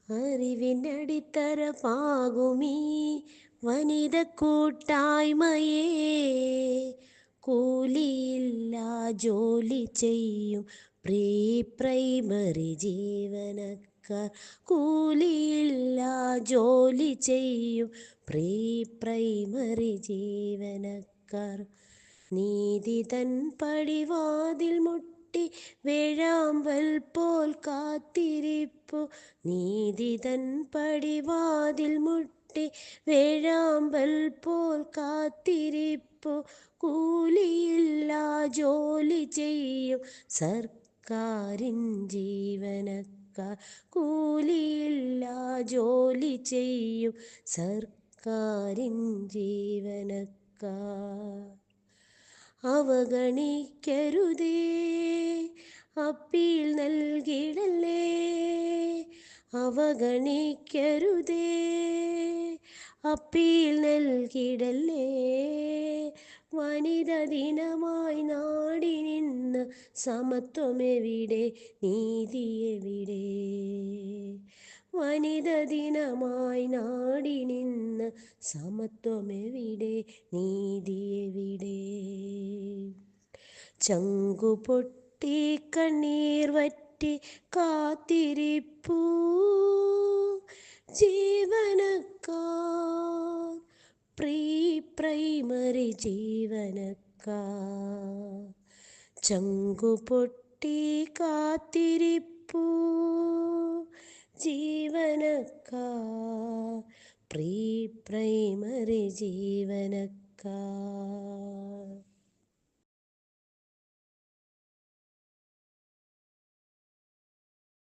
അറിവിനടിത്തറമാകുമീ വനിത കൂട്ടായ്മയേ, കൂലിയില്ല ജോലി ചെയ്യും pre primary ജീവനക്കാർ. കൂലിയില്ല ജോലി ചെയ്യും പ്രീ പ്രൈമറി ജീവനക്കാർ. നീതി തൻ പടിവാതിൽ മുട്ടി വേഴാമ്പൽ പോൽ കാത്തിരിപ്പു. നീതി തൻ പടിവാതിൽ മുട്ടി വേഴാമ്പൽ പോൽ കാത്തിരിപ്പു. കൂലിയില്ല ജോലി ചെയ്യും സർക്കാരിൻ ജീവനക്കാർ. കൂലിയില്ല ജോലി ചെയ്യും സർക്കാരിൻ ജീവനക്കാർ. അവഗണിക്കരുതേ, അപ്പീൽ നൽകിടല്ലേ. അവഗണിക്കരുതേ, അപ്പീൽ നൽകിടല്ലേ. വനിത ദിനമായി നാടിനിന്ന് സമത്വമെവിടെ, നീതിയെവിടെ. വനിത ദിനമായി നാടിനിന്ന് സമത്വമെവിടെ, നീതിയെവിടെ. ചങ്കുപൊട്ടി കണ്ണീർ വറ്റി കാത്തിരിപ്പൂ ജീവനക്കാർ, പ്രീ പ്രൈമറി ജീവനക്കാർ. ചങ്കുപൊട്ടി കാത്തിരിപ്പൂ ജീവനക്കാർ, പ്രീ പ്രൈമറി ജീവനക്കാർ.